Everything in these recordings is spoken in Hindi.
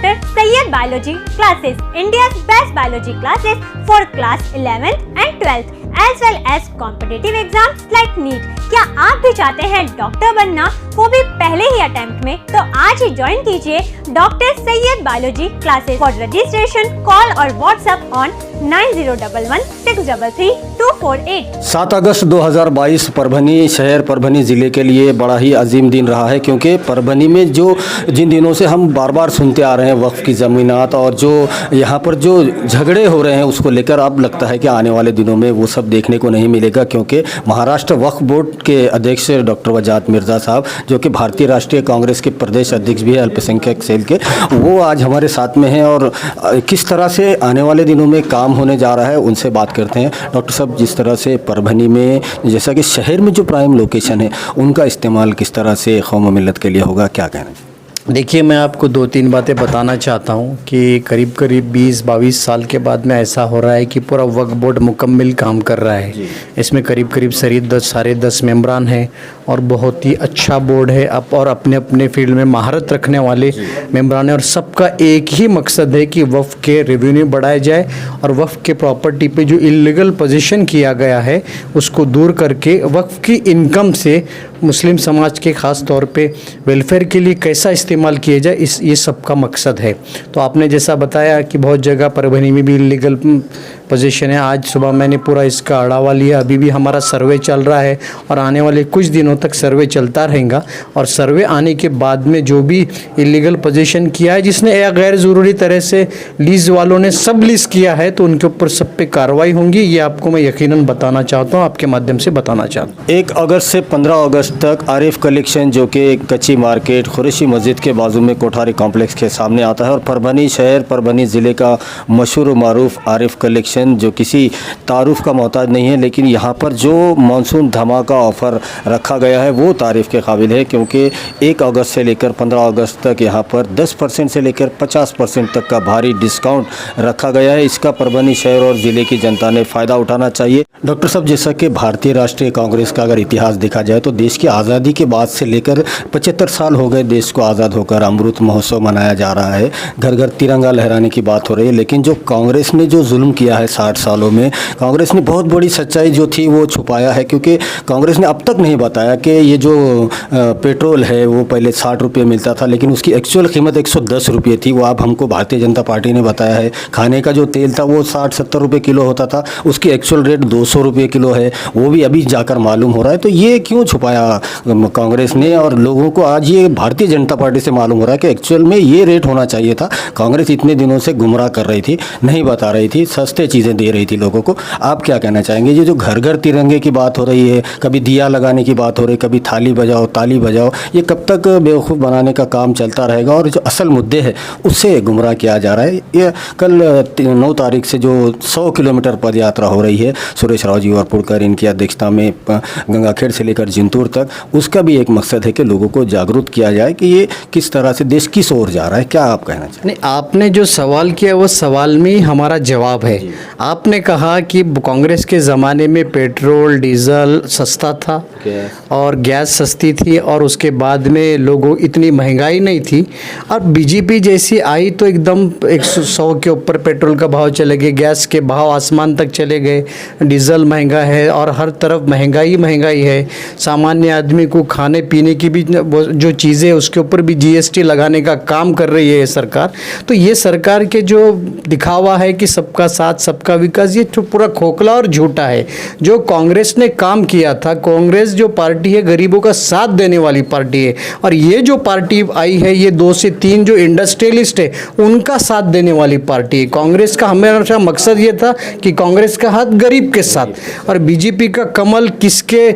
Dr. Sayyed Biology classes, India's best biology classes for class 11th and 12th as well as competitive exams like NEET। क्या आप भी चाहते हैं डॉक्टर बनना, वो भी पहले ही अटेम्प्ट में? तो आज ही ज्वाइन कीजिए doctor Syed biology classes. For registration call और व्हाट्सएप ऑन 9011633248। 7 अगस्त 2022 परभनी शहर परभनी ज़िले के लिए बड़ा ही अजीम दिन रहा है, क्योंकि परभनी में जिन दिनों से हम बार बार सुनते आ रहे हैं वक्फ की ज़मीनात और जो यहाँ पर जो झगड़े हो रहे हैं उसको लेकर अब लगता है कि आने वाले दिनों में वो सब देखने को नहीं मिलेगा, क्योंकि महाराष्ट्र वक्फ बोर्ड के अध्यक्ष डॉक्टर वजाहत मिर्ज़ा साहब, जो कि भारतीय राष्ट्रीय कांग्रेस के प्रदेश अध्यक्ष भी है अल्पसंख्यक सेल के, वो आज हमारे साथ में हैं और किस तरह से आने वाले दिनों में काम होने जा रहा है उनसे बात करते हैं। डॉक्टर साहब, जिस तरह से परभनी में जैसा कि शहर में जो प्राइम लोकेशन है उनका इस्तेमाल किस तरह से कौम मिलत के लिए होगा, क्या कहना है? देखिए, मैं आपको 2-3 बातें बताना चाहता हूँ कि करीब 20-22 साल के बाद में ऐसा हो रहा है कि पूरा वक्फ बोर्ड मुकम्मल काम कर रहा है। इसमें करीब साढ़े 10 मेंबरान हैं और बहुत ही अच्छा बोर्ड है और अपने अपने फील्ड में महारत रखने वाले मेंबरान हैं और सबका एक ही मकसद है कि वक्फ के रेवेन्यू बढ़ाया जाए और वक्फ के प्रॉपर्टी पे जो इलीगल पोजीशन किया गया है उसको दूर करके वक्फ की इनकम से मुस्लिम समाज के ख़ास तौर पे वेलफेयर के लिए कैसा इस्तेमाल किया जाए, ये सबका मकसद है। तो आपने जैसा बताया कि बहुत जगह परभनी में भी इलीगल पोजीशन है। आज सुबह मैंने पूरा इसका आढ़ावा लिया, अभी भी हमारा सर्वे चल रहा है और आने वाले कुछ दिनों तक सर्वे चलता रहेगा और सर्वे आने के बाद में जो भी इलीगल पोजीशन किया है, जिसने गैर ज़रूरी तरह से लीज़ वालों ने सब लीज़ किया है, तो उनके ऊपर सब पे कार्रवाई होंगी। ये आपको मैं यकीनन बताना चाहता हूँ, आपके माध्यम से बताना चाहता हूँ। 1 अगस्त से 15 अगस्त तक आरिफ कलेक्शन, जो कि कच्ची मार्केट खुरैशी मस्जिद के बाजू में कोठारी कॉम्प्लेक्स के सामने आता है और परभनी शहर परभनी ज़िले का मशहूर मारूफ आरिफ कलेक्शन, जो किसी तारुफ का मोहताज नहीं है, लेकिन यहाँ पर जो मानसून धमाका ऑफ़र रखा गया है वो तारीफ़ के काबिल है, क्योंकि 1 अगस्त से लेकर 15 अगस्त तक यहाँ पर 10% से लेकर 50% तक का भारी डिस्काउंट रखा गया है। इसका परभनी शहर और ज़िले की जनता ने फ़ायदा उठाना चाहिए। डॉक्टर साहब, जैसा कि भारतीय राष्ट्रीय कांग्रेस का अगर इतिहास देखा जाए तो देश की आज़ादी के बाद से लेकर 75 साल हो गए देश को आज़ाद होकर, अमृत महोत्सव मनाया जा रहा है, घर घर तिरंगा लहराने की बात हो रही है, लेकिन जो कांग्रेस ने जो जुल्म किया है 60 सालों में, कांग्रेस ने बहुत बड़ी सच्चाई जो थी वो छुपाया है, क्योंकि कांग्रेस ने अब तक नहीं बताया कि ये जो पेट्रोल है वो पहले 60 रुपये मिलता था, लेकिन उसकी एक्चुअल कीमत 110 रुपये थी। वो अब हमको भारतीय जनता पार्टी ने बताया है। खाने का जो तेल था वो 60-70 रुपये किलो होता था, उसकी एक्चुअल रेट 200 रुपये किलो है, वो भी अभी जाकर मालूम हो रहा है। तो ये क्यों छुपाया कांग्रेस ने, और लोगों को आज ये भारतीय जनता पार्टी से मालूम हो रहा है कि एक्चुअल में ये रेट होना चाहिए था। कांग्रेस इतने दिनों से गुमराह कर रही थी, नहीं बता रही थी, सस्ते चीज़ें दे रही थी लोगों को। आप क्या कहना चाहेंगे? ये जो घर घर तिरंगे की बात हो रही है, कभी दिया लगाने की बात हो रही है, कभी थाली बजाओ ताली बजाओ, ये कब तक बेवकूफ़ बनाने का काम चलता रहेगा? और जो असल मुद्दे हैं उससे गुमराह किया जा रहा है। ये कल 9 तारीख से जो 100 किलोमीटर पद यात्रा हो रही है सुरेश राव जी और पुड़कर इनकी अध्यक्षता में गंगाखेड़ से लेकर जिंतूर तक, उसका भी एक मकसद है कि लोगों को जागरूक किया जाए कि ये किस तरह से देश किस ओर जा रहा है। क्या आप कहना चाहेंगे? नहीं, आपने जो सवाल किया वो सवाल में ही हमारा जवाब है। आपने कहा कि कांग्रेस के ज़माने में पेट्रोल डीजल सस्ता था और गैस सस्ती थी और उसके बाद में लोगों इतनी महंगाई नहीं थी, और बीजेपी जैसी आई तो एकदम 100 के ऊपर पेट्रोल का भाव चले गए, गैस के भाव आसमान तक चले गए, डीजल महंगा है और हर तरफ महंगाई है। सामान्य आदमी को खाने पीने की भी जो चीज़ें उसके ऊपर भी जीएसटी लगाने का काम कर रही है ये सरकार। तो ये सरकार के जो दिखावा है कि सबका साथ सबका विकास, ये पूरा खोखला और झूठा है। जो कांग्रेस ने काम किया था, कांग्रेस जो पार्टी है गरीबों का साथ देने वाली पार्टी है, और ये जो पार्टी आई है ये 2 से 3 जो इंडस्ट्रियलिस्ट है उनका साथ देने वाली पार्टी है। कांग्रेस का हमेशा मकसद ये था कि कांग्रेस का हाथ गरीब के साथ, और बीजेपी का कमल किसके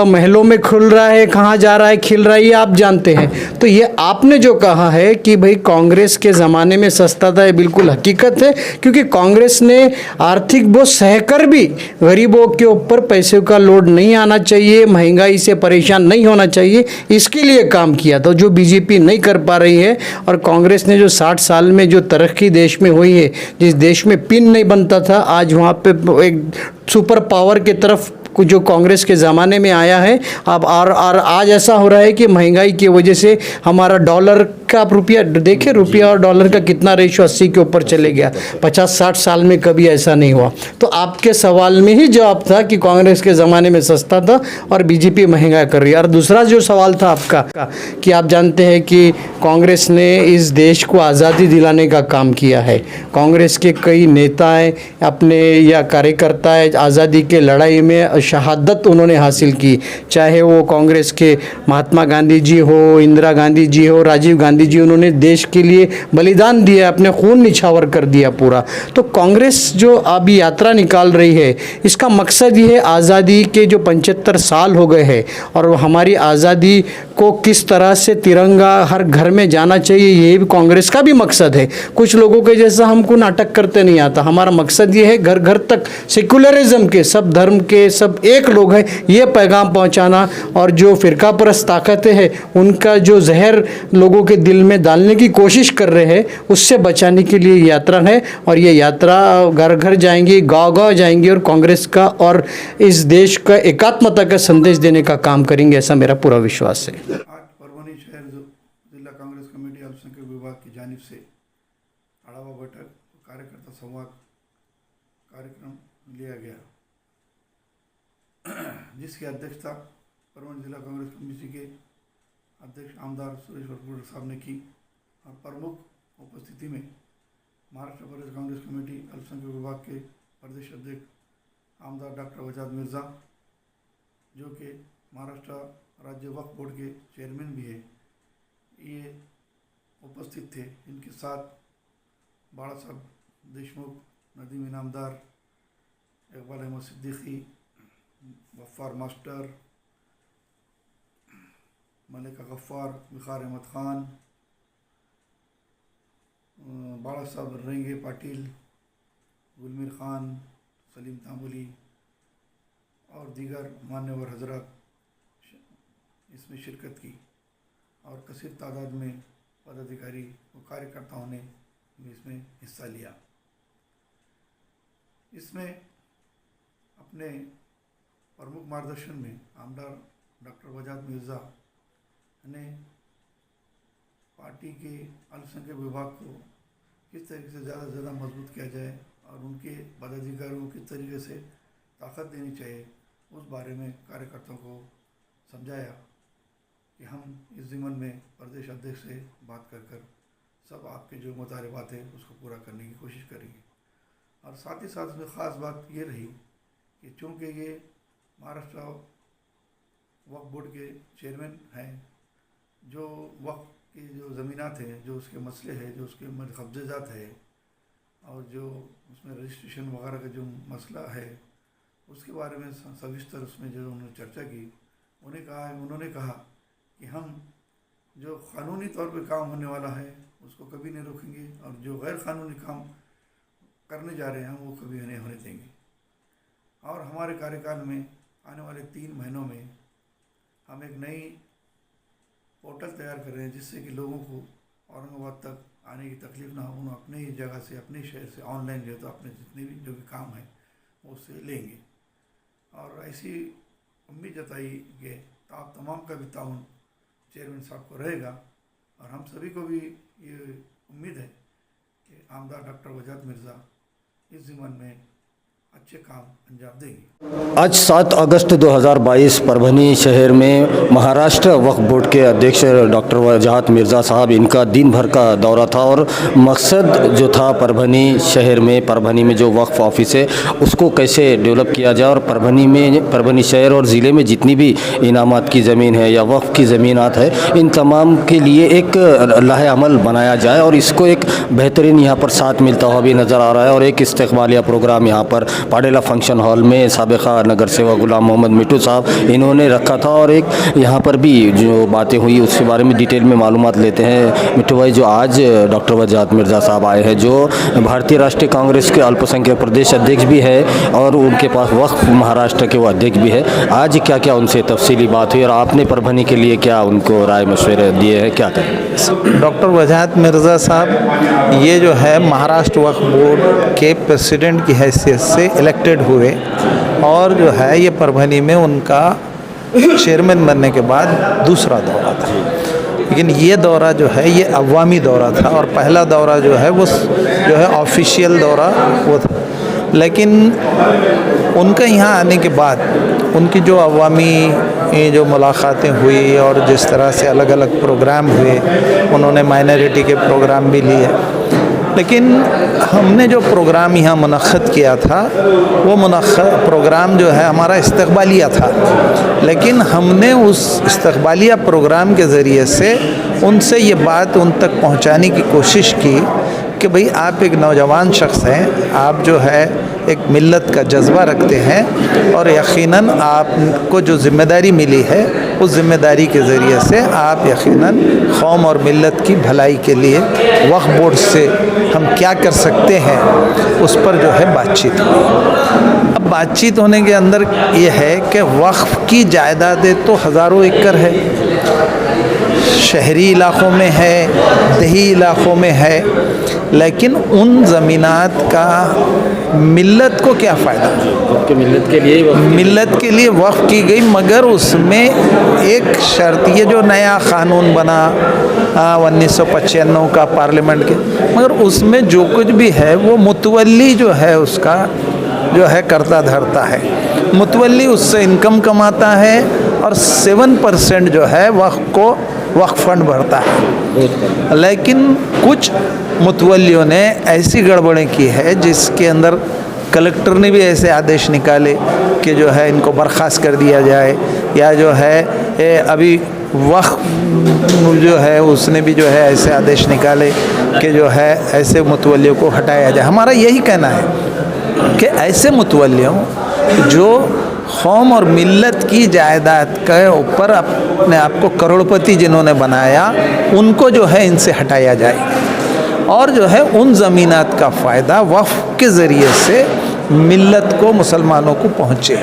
महलों में खुल रहा है, कहाँ जा रहा है, खिल रहा है, ये आप जानते हैं। तो ये आपने जो कहा है कि भाई कांग्रेस के ज़माने में सस्ता था, ये बिल्कुल हकीकत है, क्योंकि कांग्रेस ने आर्थिक बोझ सहकर भी गरीबों के ऊपर पैसे का लोड नहीं आना चाहिए, महंगाई से परेशान नहीं होना चाहिए, इसके लिए काम किया था, जो बीजेपी नहीं कर पा रही है। और कांग्रेस ने जो 60 साल में जो तरक्की देश में हुई है, जिस देश में पिन नहीं बनता था, आज वहाँ पे एक सुपर पावर की तरफ जो कांग्रेस के ज़माने में आया है। अब और आज ऐसा हो रहा है कि महंगाई की वजह से हमारा डॉलर का आप रुपया देखिए, रुपया और डॉलर का कितना रेशो 80 के ऊपर चले गया। 50-60 साल में कभी ऐसा नहीं हुआ। तो आपके सवाल में ही जवाब था कि कांग्रेस के ज़माने में सस्ता था और बीजेपी महंगा कर रही है। और दूसरा जो सवाल था आपका कि आप जानते हैं कि कांग्रेस ने इस देश को आज़ादी दिलाने का काम किया है। कांग्रेस के कई नेताएं अपने या कार्यकर्ता आज़ादी के लड़ाई में शहादत उन्होंने हासिल की, चाहे वो कांग्रेस के महात्मा गांधी जी हो, इंदिरा गांधी जी हो, राजीव गांधी जी, उन्होंने देश के लिए बलिदान दिया, अपने खून निछावर कर दिया पूरा। तो कांग्रेस जो अभी यात्रा निकाल रही है, इसका मकसद ये है आज़ादी के जो 75 साल हो गए हैं और हमारी आज़ादी को किस तरह से तिरंगा हर घर में जाना चाहिए, ये भी कांग्रेस का भी मकसद है। कुछ लोगों के जैसा हमको नाटक करते नहीं आता। हमारा मकसद ये है घर घर तक सेकुलरिज्म के, सब धर्म के सब एक लोग हैं, ये पैगाम पहुंचाना। और जो फ़िरका परस्त ताकतें हैं उनका जो जहर लोगों के दिल में डालने की कोशिश कर रहे हैं, उससे बचाने के लिए यात्रा है। और ये यात्रा घर घर जाएंगी, गांव गांव जाएंगी और कांग्रेस का और इस देश का एकात्मता का संदेश देने का काम करेंगे, ऐसा मेरा पूरा विश्वास है। आज परभनी शहर जिला कांग्रेस कमेटी अल्पसंख्यक विभाग की जानिब से आढ़ावा बैठक कार्यकर्ता संवाद कार्यक्रम लिया गया, जिसकी अध्यक्षता परभनी जिला कांग्रेस कमेटी के अध्यक्ष आमदार सुरेश वरपुर साहब ने की। और प्रमुख उपस्थिति में महाराष्ट्र प्रदेश कांग्रेस कमेटी अल्पसंख्यक विभाग के प्रदेश अध्यक्ष आमदार डॉक्टर वजाद मिर्ज़ा, जो कि महाराष्ट्र राज्य वक्फ बोर्ड के चेयरमैन भी है, ये उपस्थित थे। इनके साथ बाला साहब देशमुख, नदीम इनामदार, इकबाल अहमद सिद्दीकी, गफ्फार मास्टर, मलिका गफ्फार, विखार अहमद खान, बाला साहब रेंगे पाटिल, गुलमीर खान, सलीम तांबुली और दीगर मान्यवर हजरात इसमें शिरकत की। और कसीर तादाद में पदाधिकारी व कार्यकर्ताओं ने भी इसमें हिस्सा लिया। इसमें अपने प्रमुख मार्गदर्शन में आमदार डॉक्टर वजाद मिर्ज़ा ने पार्टी के अल्पसंख्यक विभाग को किस तरीके से ज़्यादा से ज़्यादा मजबूत किया जाए और उनके पदाधिकारियों को किस तरीके से ताकत देनी चाहिए, उस बारे में कार्यकर्ताओं को समझाया कि हम इस ज़िम्मन में प्रदेश अध्यक्ष से बात कर सब आपके जो मुतालबात है उसको पूरा करने की कोशिश करेंगे। और साथ ही साथ में ख़ास बात ये रही कि चूँकि ये महाराष्ट्र वक्फ बोर्ड के चेयरमैन हैं, जो वक्फ की जो ज़मीनात हैं, जो उसके मसले हैं, जो उसके कब्ज़ात है और जो उसमें रजिस्ट्रेशन वगैरह का जो मसला है, उसके बारे में सविस्तर उसमें जो उन्होंने चर्चा की। उन्होंने कहा कि हम जो क़ानूनी तौर पे काम होने वाला है उसको कभी नहीं रोकेंगे और जो गैर क़ानूनी काम करने जा रहे हैं हम वो कभी नहीं होने देंगे। और हमारे कार्यकाल में आने वाले 3 महीनों में हम एक नई पोर्टल तैयार कर रहे हैं, जिससे कि लोगों को औरंगाबाद तक आने की तकलीफ़ ना हो, उन्हें अपने ही जगह से, अपने शहर से ऑनलाइन जो तो अपने जितने भी जो भी काम है वो उससे लेंगे। और ऐसी उम्मीद जताई कि आप तमाम का भी ताउन चेयरमैन साहब को रहेगा और हम सभी को भी ये उम्मीद है कि आमदार डॉक्टर वजाद मिर्ज़ा इस ज़िम्मन में अच्छे काम अंजाम देंगे। आज 7 अगस्त 2022 परभनी शहर में महाराष्ट्र वक्फ बोर्ड के अध्यक्ष डॉक्टर वजाद मिर्ज़ा साहब, इनका दिन भर का दौरा था और मकसद जो था परभनी शहर में, परभनी में जो वक्फ ऑफिस है उसको कैसे डेवलप किया जाए और परभनी शहर और ज़िले में जितनी भी इनामात की ज़मीन है या वक्फ की ज़मीनात है, इन तमाम के लिए एक लाहे अमल बनाया जाए और इसको एक बेहतरीन यहाँ पर साथ मिलता हुआ भी नज़र आ रहा है। और एक इस्तकबालिया प्रोग्राम यहाँ पर पाडेला फंक्शन हॉल में साबिक़ा नगर सेवक गुलाम मोहम्मद मिट्टू साहब इन्होंने रखा था। और एक यहाँ पर भी जो बातें हुई उसके बारे में डिटेल में मालूमात लेते हैं। मिट्टू भाई, जो आज डॉक्टर वजाद मिर्ज़ा साहब आए हैं, जो भारतीय राष्ट्रीय कांग्रेस के अल्पसंख्यक प्रदेश अध्यक्ष भी है और उनके पास वक्फ महाराष्ट्र के वो अध्यक्ष भी है, आज क्या क्या उनसे तफसीली बात हुई और आपने परभनी के लिए क्या उनको राय मशवरे दिए हैं, क्या करें? डॉक्टर वजाद मिर्ज़ा साहब ये जो है महाराष्ट्र वक्फ बोर्ड के प्रेसिडेंट की हैसियत से इलेक्टेड हुए और जो है ये परभनी में उनका चेयरमैन बनने के बाद दूसरा दौरा था। लेकिन ये दौरा जो है ये अवामी दौरा था और पहला दौरा जो है वो जो है ऑफिशियल दौरा वो था। लेकिन उनका यहाँ आने के बाद उनकी जो अवामी जो मुलाकातें हुई और जिस तरह से अलग अलग प्रोग्राम हुए, उन्होंने माइनॉरिटी के प्रोग्राम भी लिए, लेकिन हमने जो प्रोग्राम यहाँ मुनक़्क़द किया था वो प्रोग्राम जो है हमारा इस्तक़बालिया था, लेकिन हमने उस इस्तक़बालिया प्रोग्राम के ज़रिए से उनसे ये बात उन तक पहुँचाने की कोशिश की कि भाई आप एक नौजवान शख्स हैं, आप जो है एक मिल्लत का जज्बा रखते हैं और यकीनन आपको जो ज़िम्मेदारी मिली है उस ज़िम्मेदारी के ज़रिए से आप यकीनन कौम और मिल्लत की भलाई के लिए वक्फ बोर्ड से हम क्या कर सकते हैं उस पर जो है बातचीत हुई। अब बातचीत होने के अंदर ये है कि वक्फ की जायदादें तो हज़ारों एकड़ है, शहरी इलाक़ों में है, देही इलाक़ों में है, लेकिन उन ज़मीनात का मिल्लत को क्या फ़ायदा? मिल्लत के लिए वक्फ की गई, मगर उसमें एक शर्त, ये जो नया क़ानून बना 1995 का पार्लियामेंट के, मगर उसमें जो कुछ भी है वो मुतवल्ली जो है उसका जो है करता धरता है, मुतवल्ली उससे इनकम कमाता है और 7% जो है वक्फ फंड भरता है। लेकिन कुछ मुतवल्लियों ने ऐसी गड़बड़ें की है जिसके अंदर कलेक्टर ने भी ऐसे आदेश निकाले कि जो है इनको बर्खास्त कर दिया जाए, या जो है अभी वक्फ जो है उसने भी जो है ऐसे आदेश निकाले कि जो है ऐसे मुतवल्लियों को हटाया जाए। हमारा यही कहना है कि ऐसे मुतवल्लियों जो कौम और मिल्लत की जायदाद के ऊपर अपने आप को करोड़पति जिन्होंने बनाया, उनको जो है इनसे हटाया जाए और जो है उन ज़मीनात का फ़ायदा वक्फ के ज़रिए से मिल्लत को, मुसलमानों को पहुँचे।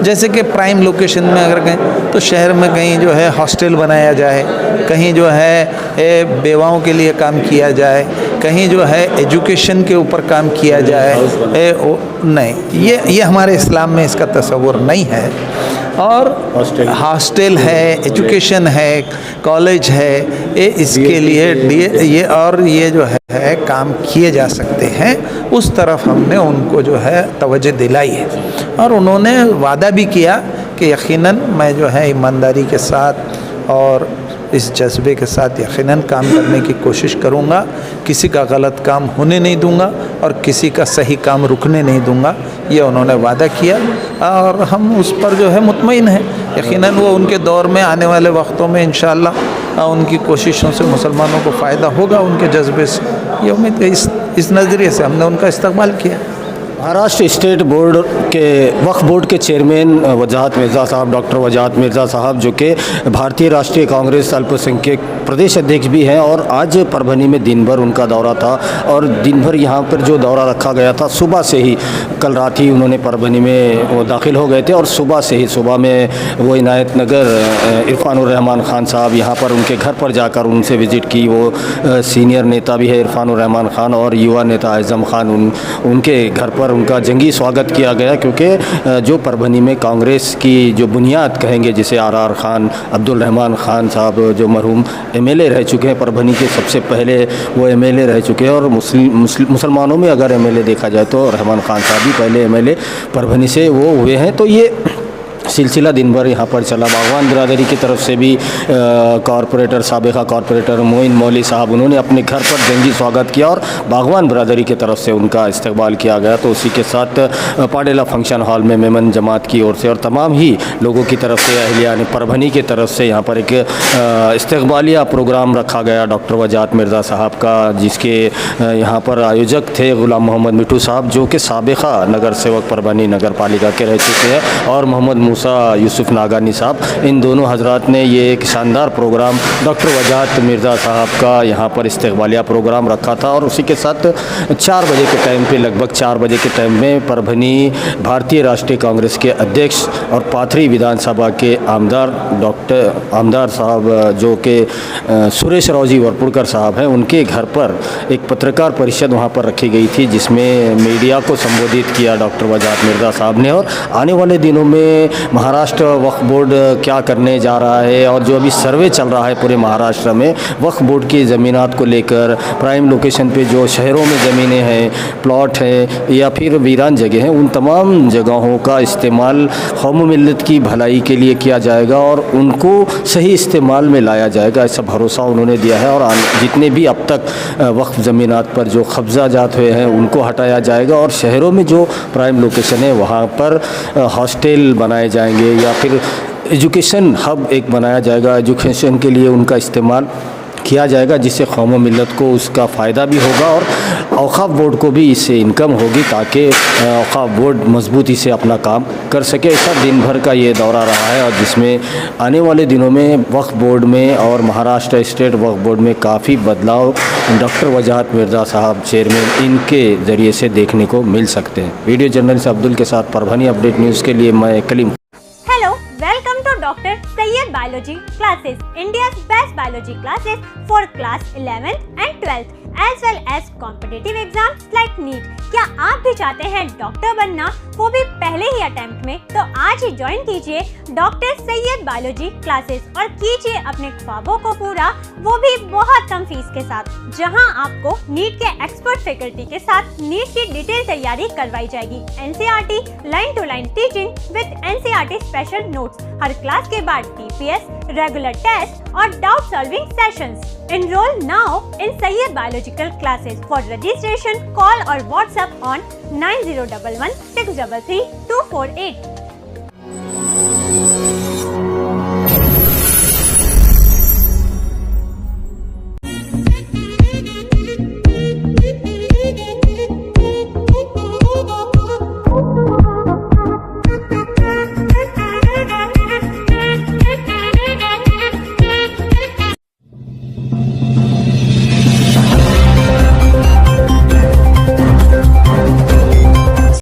जैसे कि प्राइम लोकेशन में अगर कहीं तो शहर में कहीं जो है हॉस्टल बनाया जाए, कहीं जो है बेवाओं के लिए काम किया जाए, कहीं जो है एजुकेशन के ऊपर काम किया जाए। नहीं, ये हमारे इस्लाम में इसका तस्वुर नहीं है। और हॉस्टल है, एजुकेशन है, कॉलेज है, ये इसके लिए ये और ये जो है काम किए जा सकते हैं, उस तरफ हमने उनको जो है तवज्जो दिलाई है और उन्होंने वादा भी किया कि यकीनन मैं जो है ईमानदारी के साथ और इस जज्बे के साथ यकीनन काम करने की कोशिश करूँगा, किसी का गलत काम होने नहीं दूँगा और किसी का सही काम रुकने नहीं दूँगा, ये उन्होंने वादा किया और हम उस पर जो है मुतमईन हैं। यकीनन वो उनके दौर में आने वाले वक्तों में इंशाअल्लाह उनकी कोशिशों से मुसलमानों को फ़ायदा होगा, उनके जज्बे से, ये उम्मीद है। इस नज़रिए से हमने उनका इस्तकबाल किया। महाराष्ट्र स्टेट बोर्ड के वक्फ बोर्ड के चेयरमैन वजाहत मिर्ज़ा साहब, डॉक्टर वजाहत मिर्ज़ा साहब, जो कि भारतीय राष्ट्रीय कांग्रेस अल्पसंख्यक प्रदेश अध्यक्ष भी हैं, और आज परभनी में दिन भर उनका दौरा था और दिन भर यहाँ पर जो दौरा रखा गया था, सुबह से ही, कल रात ही उन्होंने परभनी में वो दाखिल हो गए थे और सुबह में वो इनायत नगर इरफानुर खान साहब यहाँ पर उनके घर पर जाकर उनसे विज़िट की। वो सीनियर नेता भी है इरफानुर खान और युवा नेता आज़म खान, उनके घर पर उनका जंगी स्वागत किया गया, क्योंकि जो परभनी में कांग्रेस की जो बुनियाद कहेंगे, जिसे आर खान, अब्दुल रहमान खान साहब जो मरहूम एमएलए रह चुके हैं, परभनी के सबसे पहले वो एमएलए रह चुके हैं, और मुसलमानों में अगर एमएलए देखा जाए तो रहमान खान साहब भी पहले एमएलए परभनी से वो हुए हैं। तो ये सिलसिला दिन भर यहाँ पर चला। बागवान बिरादरी की तरफ से भी कॉरपोरेटर, साबिका कॉरपोरेटर मोइन मौली साहब, उन्होंने अपने घर पर जंगी स्वागत किया और बागवान बिरादरी की तरफ से उनका इस्तकबाल किया गया। तो उसी के साथ पाडेला फंक्शन हॉल में मेमन जमात की ओर से और तमाम ही लोगों की तरफ से, अहलिया ने परभनी की तरफ से यहाँ पर एक इस्तकबालिया प्रोग्राम रखा गया डॉक्टर वजाहत मिर्ज़ा साहब का, जिसके यहाँ पर आयोजक थे ग़ुलाम मोहम्मद मिठू साहब, जो कि साबिका नगर सेवक परभनी नगर पालिका के रह चुके हैं, और मोहम्मद मूसा यूसुफ नागानी साहब। इन दोनों हजरात ने ये एक शानदार प्रोग्राम डॉक्टर वजाहत मिर्ज़ा साहब का यहाँ पर इस्तकबालिया प्रोग्राम रखा था। और उसी के साथ 4 बजे के टाइम पे, लगभग 4 बजे के टाइम में परभनी भारतीय राष्ट्रीय कांग्रेस के अध्यक्ष और पाथरी विधानसभा के आमदार साहब, जो कि सुरेश रावजी वरपुड़कर साहब हैं, उनके घर पर एक पत्रकार परिषद वहाँ पर रखी गई थी, जिसमें मीडिया को संबोधित किया डॉक्टर वजाहत मिर्ज़ा साहब ने। और आने वाले दिनों में महाराष्ट्र वक्फ बोर्ड क्या करने जा रहा है और जो अभी सर्वे चल रहा है पूरे महाराष्ट्र में वक्फ बोर्ड की ज़मीनात को लेकर, प्राइम लोकेशन पे जो शहरों में ज़मीनें हैं, प्लॉट है या फिर वीरान जगह हैं, उन तमाम जगहों का इस्तेमाल कौम मिल्लत की भलाई के लिए किया जाएगा और उनको सही इस्तेमाल में लाया जाएगा, ऐसा भरोसा उन्होंने दिया है। और जितने भी अब तक वक्फ ज़मीनात पर जो कब्ज़ा जात हुए हैं उनको हटाया जाएगा और शहरों में जो प्राइम लोकेशन है वहाँ पर हॉस्टल बनाए जाएंगे या फिर एजुकेशन हब एक बनाया जाएगा, एजुकेशन के लिए उनका इस्तेमाल किया जाएगा, जिससे कौम मिल्लत को उसका फ़ायदा भी होगा और औक़ाफ़ बोर्ड को भी इससे इनकम होगी ताकि औक़ाफ़ बोर्ड मजबूती से अपना काम कर सके। ऐसा दिन भर का ये दौरा रहा है और जिसमें आने वाले दिनों में वक्फ बोर्ड में और महाराष्ट्र स्टेट वक्फ बोर्ड में काफ़ी बदलाव डॉक्टर वजाहत मिर्ज़ा साहब चेयरमैन इनके ज़रिए से देखने को मिल सकते हैं। वीडियो जर्नलिस्ट अब्दुल के साथ परभनी अपडेट न्यूज़ के लिए मैं Kaleem. Hello, welcome to Dr. Sayyed Biology Classes, India's best biology classes for class 11th and 12th as well as competitive exams like NEET। क्या आप भी चाहते हैं डॉक्टर बनना, वो भी पहले ही अटेम्प्ट में? तो आज ही ज्वाइन कीजिए डॉक्टर सैयद बायोलॉजी क्लासेस और कीजिए अपने ख्वाबों को पूरा, वो भी बहुत कम फीस के साथ, जहां आपको नीट के एक्सपर्ट फैकल्टी के साथ नीट की डिटेल तैयारी करवाई जाएगी। NCERT line to line teaching with NCERT special notes, हर क्लास के बाद टीपीएस, रेगुलर टेस्ट और doubt solving sessions. Enroll now in Sayyed Biological Classes. For registration, call or WhatsApp on 9011 633 248.